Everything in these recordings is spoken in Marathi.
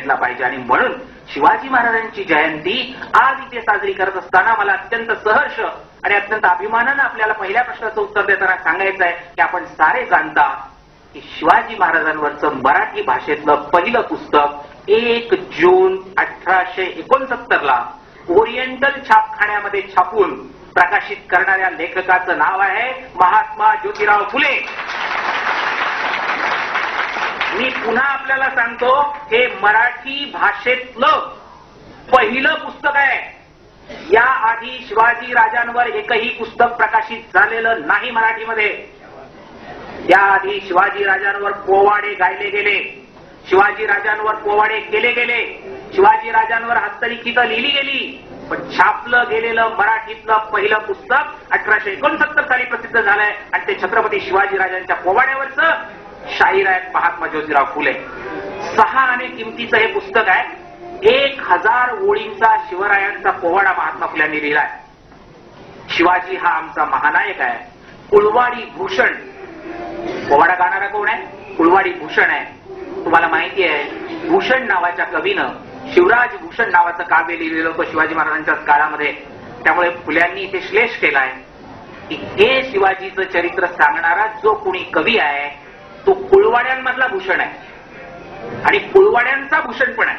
घेतला पाहिजे. आणि म्हणून शिवाजी महाराजांची जयंती आज इथे साजरी करत असताना मला अत्यंत सहर्ष आणि अत्यंत अभिमानानं आपल्याला पहिल्या प्रश्नाचं उत्तर देताना सांगायचं आहे की आपण सारे जाणता की शिवाजी महाराजांवरचं मराठी भाषेतलं पहिलं पुस्तक 1 जून 1869 ओरिएंटल छापखान्यामध्ये छापून प्रकाशित करणाऱ्या लेखकाचं नाव आहे महात्मा ज्योतिराव फुले. मी पुन्हा आपल्याला सांगतो, हे मराठी भाषेतलं पहिलं पुस्तक आहे. या आधी शिवाजी राजांवर एकही पुस्तक प्रकाशित झालेलं नाही मराठीमध्ये. याआधी शिवाजी राजांवर पोवाडे गायले गेले, शिवाजी राजांवर पोवाडे केले गेले, शिवाजी राजांवर हस्तलिखितं लिहिली गेली, पण छापलं गेलेलं मराठीतलं पहिलं पुस्तक 1869 साली प्रसिद्ध झालंय आणि ते छत्रपती शिवाजी राजांच्या पोवाड्यावरचं शाहीर आहेत महात्मा ज्योतिराव फुले. 6 आणे किमतीचं हे पुस्तक आहे. 1000 ओळींचा शिवरायांचा पोवाडा महात्मा फुल्यांनी लिहिलाय. शिवाजी हा आमचा महानायक आहे. कुळवाडी भूषण पोवाडा गाणारा कोण आहे? कुळवाडी भूषण आहे. तुम्हाला माहिती आहे, भूषण नावाच्या कवीनं शिवराज भूषण नावाचं काव्य लिहिलेलं होतं शिवाजी महाराजांच्या काळामध्ये. त्यामुळे फुल्यांनी इथे श्लेष केलाय की हे शिवाजीचं चरित्र सांगणारा जो कोणी कवी आहे तो कुळवाड्यांमधला भूषण आहे आणि कुळवाड्यांचा भूषण पण आहे.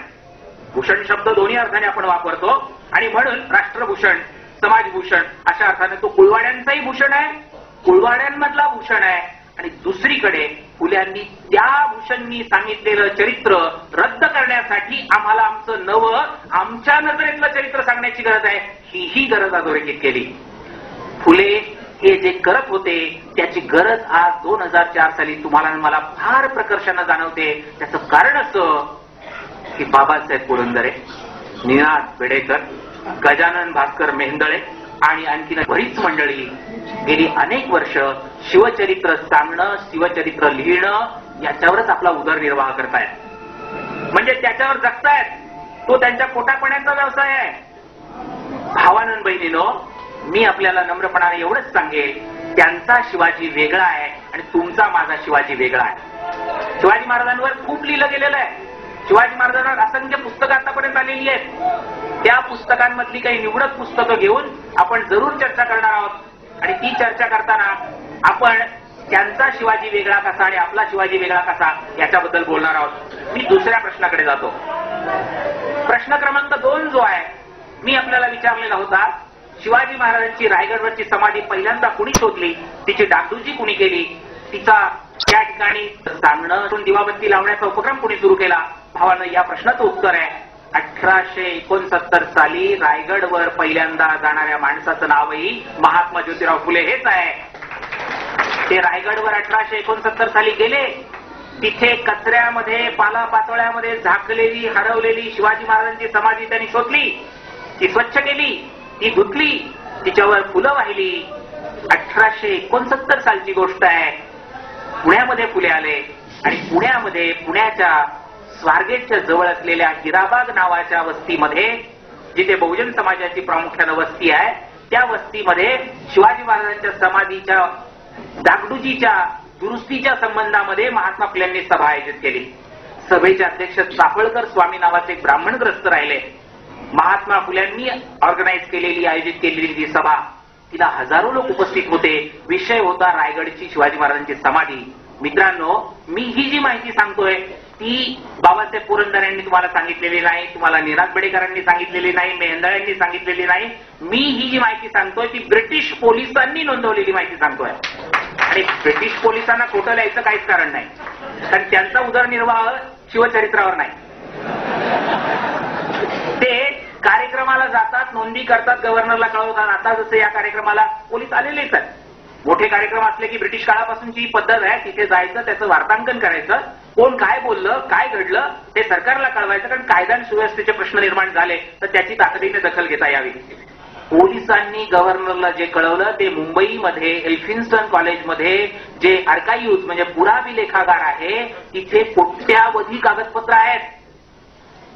भूषण शब्द दोन्ही अर्थाने आपण वापरतो आणि म्हणून राष्ट्रभूषण, समाजभूषण अशा अर्थाने तो कुळवाड्यांचाही भूषण आहे, कुळवाड्यांमधला भूषण आहे. आणि दुसरीकडे फुल्यांनी त्या भूषणनी सांगितलेलं चरित्र रद्द करण्यासाठी आम्हाला आमचं नवं, आमच्या नजरेतलं चरित्र सांगण्याची गरज आहे, ही गरज अधोरेखित केली. फुले हे जे करत होते त्याची गरज आज 2004 साली तुम्हाला मला फार प्रकर्षानं जाणवते. त्याचं कारण असं की बाबासाहेब पुरंदरे, निनाद बेडेकर, गजानन भास्कर मेहेंदळे आणि आणखीन बरीच मंडळी गेली अनेक वर्ष शिवचरित्र सांगणं, शिवचरित्र लिहिणं याच्यावरच आपला उदरनिर्वाह करतायत, म्हणजे त्याच्यावर जगतायत. तो त्यांच्या पोटापाण्याचा व्यवसाय आहे. भावानंद बहिणीनो, मी आपल्याला नम्रपणाने एवढंच सांगेल, त्यांचा शिवाजी वेगळा आहे आणि तुमचा माझा शिवाजी वेगळा आहे. शिवाजी महाराजांवर खूप लिहिलं गेलेलं आहे. शिवाजी महाराजांवर असंख्य पुस्तकं आतापर्यंत आलेली आहेत. त्या पुस्तकांमधली काही निवडक पुस्तकं घेऊन आपण जरूर चर्चा करणार आहोत आणि ती चर्चा करताना आपण त्यांचा शिवाजी वेगळा कसा आणि आपला शिवाजी वेगळा कसा याच्याबद्दल बोलणार आहोत. मी दुसऱ्या प्रश्नाकडे जातो. प्रश्न क्रमांक 2 जो आहे, मी आपल्याला विचारलेला होता, शिवाजी महाराजांची रायगडवरची समाधी पहिल्यांदा कुणी शोधली, तिची डागडुजी कुणी केली, तिचा त्या ठिकाणी सांगणं दिवाबत्ती लावण्याचा उपक्रम कुणी सुरू केला. भावानं, या प्रश्नाचं उत्तर आहे 1869 साली रायगडवर पहिल्यांदा जाणाऱ्या माणसाचं नावही महात्मा ज्योतिराव फुले हेच आहे. ते रायगडवर 1869 साली गेले. तिथे कचऱ्यामध्ये, पालापाचोळ्यामध्ये झाकलेली, हरवलेली शिवाजी महाराजांची समाधी त्यांनी शोधली, ती स्वच्छ केली, ती धुतली, तिच्यावर फुलं वाहिली. 1869 सालची गोष्ट आहे. पुण्यामध्ये फुले आले आणि पुण्यामध्ये, पुण्याच्या स्वारगेटच्या जवळ असलेल्या हिराबाग नावाच्या वस्तीमध्ये, जिथे बहुजन समाजाची प्रामुख्यानं वस्ती आहे, त्या वस्तीमध्ये शिवाजी महाराजांच्या समाधीच्या डागडुजीच्या दुरुस्तीच्या संबंधामध्ये महात्मा फुल्यांनी सभा आयोजित केली. सभेचे अध्यक्ष चाफळकर स्वामी नावाचे एक ब्राह्मणग्रस्त राहिले. महात्मा फुल्यांनी ऑर्गनाईज केलेली, आयोजित केलेली ती सभा, तिला हजारो लोक उपस्थित होते. विषय होता रायगडची शिवाजी महाराजांची समाधी. मित्रांनो, मी ही जी माहिती सांगतोय ती बाबासाहेब पुरंदरेंनी तुम्हाला सांगितलेली नाही, तुम्हाला निनाद बेडेकरांनी सांगितलेली नाही, मेहेंदळ्यांनी सांगितलेली नाही. मी ही जी माहिती सांगतोय ती ब्रिटिश पोलिसांनी नोंदवलेली माहिती सांगतोय. आणि ब्रिटिश पोलिसांना खोटं लिहायचं काहीच कारण नाही, कारण त्यांचा उदरनिर्वाह शिवचरित्रावर नाही. ते कार्यक्रमाला जातात, नोंदी करतात, गव्हर्नरला कळवतात. आता जसं या कार्यक्रमाला पोलीस आलेलेच आहेत. मोठे कार्यक्रम असले की ब्रिटिश काळापासूनची ही पद्धत आहे, तिथे जायचं, त्याचं वार्तांकन करायचं, कोण काय बोललं, काय घडलं ते सरकारला कळवायचं, कारण कायदा आणि सुव्यवस्थेचे प्रश्न निर्माण झाले तर त्याची तातडीने दखल घेता यावी. पोलिसांनी गव्हर्नरला जे कळवलं ते मुंबईमध्ये एल्फिन्स्टन कॉलेजमध्ये जे आर्काइव्ह्ज म्हणजे पुराविलेखागार आहे, तिथे कोट्यावधी कागदपत्र आहेत.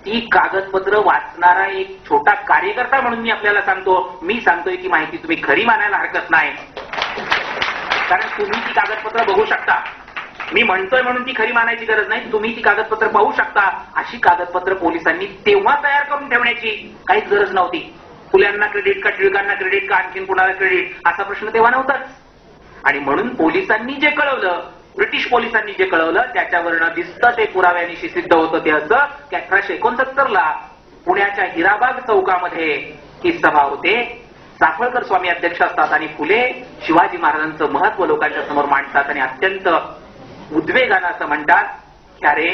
ती कागदपत्र वाचणारा एक छोटा कार्यकर्ता म्हणून मी आपल्याला सांगतो, मी सांगतोय ती माहिती तुम्ही खरी मानायला हरकत नाही, कारण तुम्ही ती कागदपत्र बघू शकता. मी म्हणतोय म्हणून ती खरी मानायची गरज नाही. तुम्ही ती कागदपत्र पाहू शकता. अशी कागदपत्र पोलिसांनी तेव्हा तयार करून ठेवण्याची काहीच गरज नव्हती. फुल्यांना क्रेडिट का टिळकांना क्रेडिट का आणखीन कुणाला क्रेडिट असा प्रश्न तेव्हा नव्हताच. आणि म्हणून पोलिसांनी जे कळवलं, ब्रिटिश पोलिसांनी जे कळवलं त्याच्यावरनं दिसतं ते पुराव्यानिशी सिद्ध होतं ते असं की 1869 पुण्याच्या हिराबाग चौकामध्ये ही सभा होते. चाफळकर स्वामी अध्यक्ष असतात आणि फुले शिवाजी महाराजांचं महत्व लोकांच्या समोर मांडतात आणि अत्यंत उद्वेगानं असं म्हणतात की अरे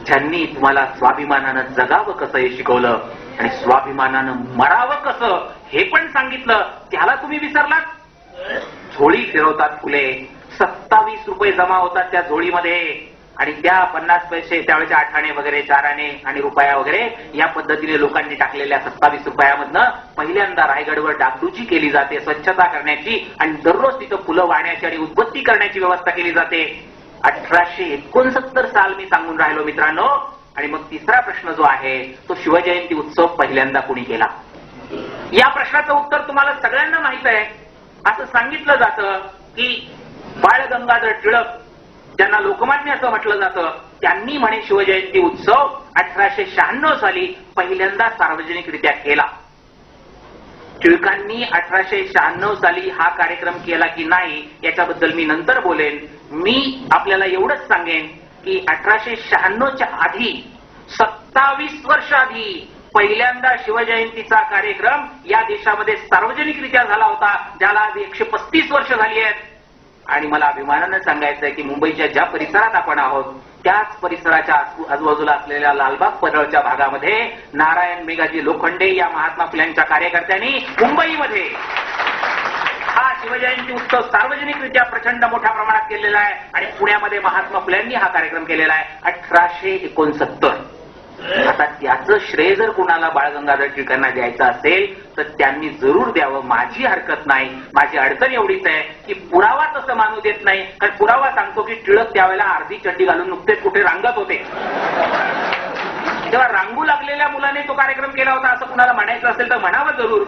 ज्यांनी तुम्हाला स्वाभिमानानं जगावं कसं हे शिकवलं आणि स्वाभिमानानं मरावं कसं हे पण सांगितलं, त्याला तुम्ही विसरलात. झोळी फिरवतात फुले. 27 रुपये जमा होतात त्या झोळीमध्ये आणि त्या 50 पैसे त्यावेळेच्या 8 आणे वगैरे 4 आणे आणि रुपया वगैरे या पद्धतीने लोकांनी टाकलेल्या 27 रुपयामधनं पहिल्यांदा रायगडवर डागडुजी केली जाते, स्वच्छता करण्याची आणि दररोज तिथं फुलं वाहण्याची आणि उदबत्ती करण्याची व्यवस्था केली जाते. 1869 साल मी सांगून राहिलो मित्रांनो. आणि मग तिसरा प्रश्न जो आहे तो शिवजयंती उत्सव पहिल्यांदा कुणी केला. या प्रश्नाचं उत्तर तुम्हाला सगळ्यांना माहित आहे. असं सांगितलं जातं की बाळ गंगाधर टिळक, ज्यांना लोकमान्य असं म्हटलं जातं, त्यांनी म्हणे शिवजयंती उत्सव 1896 साली पहिल्यांदा सार्वजनिकरित्या केला. टिळकांनी 1896 साली हा कार्यक्रम केला की नाही याच्याबद्दल मी नंतर बोलेन. मी आपल्याला एवढंच सांगेन की 1896च्या आधी 27 वर्ष आधी पहिल्यांदा शिवजयंतीचा कार्यक्रम या देशामध्ये सार्वजनिकरित्या झाला होता, ज्याला आज 135 वर्ष झाली आहेत. आणि मला अभिमानानं सांगायचंय की मुंबईच्या ज्या परिसरात आपण आहोत त्याच परिसराच्या आजूबाजूला असलेल्या लालबाग परळच्या भागामध्ये नारायण मेघाजी लोखंडे या महात्मा फुल्यांच्या कार्यकर्त्यांनी मुंबईमध्ये हा शिवजयंती उत्सव सार्वजनिकरित्या प्रचंड मोठ्या प्रमाणात केलेला आहे. आणि पुण्यामध्ये महात्मा फुल्यांनी हा कार्यक्रम केलेला आहे 1869. आता त्याचं श्रेय जर कोणाला बाळ गंगाधर टिळकांना द्यायचं असेल तर त्यांनी जरूर द्यावं. माझी हरकत नाही. माझी अडचण एवढीच आहे की पुरावा तसं मानू देत नाही. कारण पुरावा सांगतो की टिळक त्यावेळेला अर्धी चड्डी घालून नुकतेच कुठे रांगत होते. तेव्हा रांगू लागलेल्या मुलाने तो कार्यक्रम केला होता असं कुणाला म्हणायचं असेल तर म्हणावं जरूर.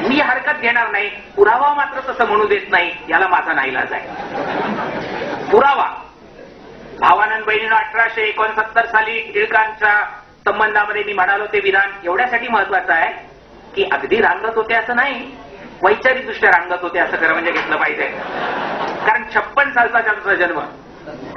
मी हरकत घेणार नाही. पुरावा मात्र तसं म्हणू देत नाही. याला माझा नाईलाज आहे. पुरावा भावानंद बहिणीनं 1869 साली टिळकांच्या संबंधामध्ये मी म्हणालो ते विधान एवढ्यासाठी महत्वाचं आहे की अगदी रांगत होते असं नाही, वैचारिक दृष्ट्या रांगत होते असं खरं म्हणजे घेतलं पाहिजे. कारण 56 सालचा त्यांचा जन्म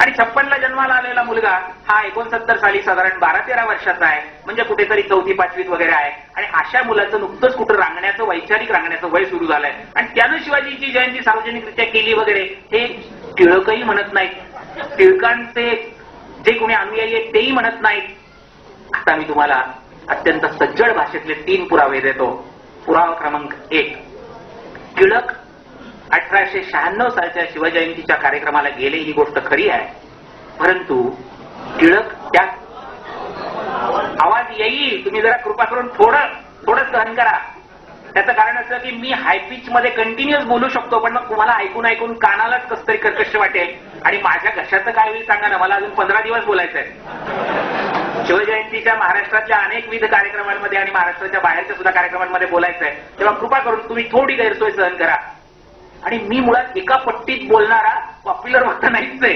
आणि 56ला जन्माला आलेला मुलगा हा 69 साली साधारण 12-13 वर्षाचा आहे. म्हणजे कुठेतरी 4थी-5वीत वगैरे आहे. आणि अशा मुलाचं नुकतंच कुठं रांगण्याचं, वैचारिक रांगण्याचं वय सुरू झालंय आणि त्यानं शिवाजीची जयंती सार्वजनिकरित्या केली वगैरे हे टिळकही म्हणत नाहीत. टिळकांचे जे कोणी अनुयायी आहेत तेही म्हणत नाहीत. आता मी तुम्हाला अत्यंत सज्जड भाषेतले 3 पुरावे देतो. पुरावा क्रमांक 1, टिळक 1896 सालच्या शिवजयंतीच्या कार्यक्रमाला गेले ही गोष्ट खरी आहे. परंतु टिळक त्यात आवाज येईल, तुम्ही जरा कृपा करून थोडं सहन करा. त्याचं कारण असं की मी हाय पिच मध्ये कंटिन्युअस बोलू शकतो पण मग तुम्हाला ऐकून ऐकून कानालाच कसं तरी कर्कश वाटेल. आणि माझ्या कशाचं काय होईल सांगा ना. मला अजून 15 दिवस बोलायचंय. शिवजयंतीच्या महाराष्ट्रातल्या अनेकविध कार्यक्रमांमध्ये आणि महाराष्ट्राच्या बाहेरच्या सुद्धा कार्यक्रमांमध्ये बोलायचंय. तेव्हा कृपा करून तुम्ही थोडी गैरसोय सहन करा. आणि मी मुळात एका पट्टीत बोलणारा पॉप्युलर वक्ता नाहीच आहे.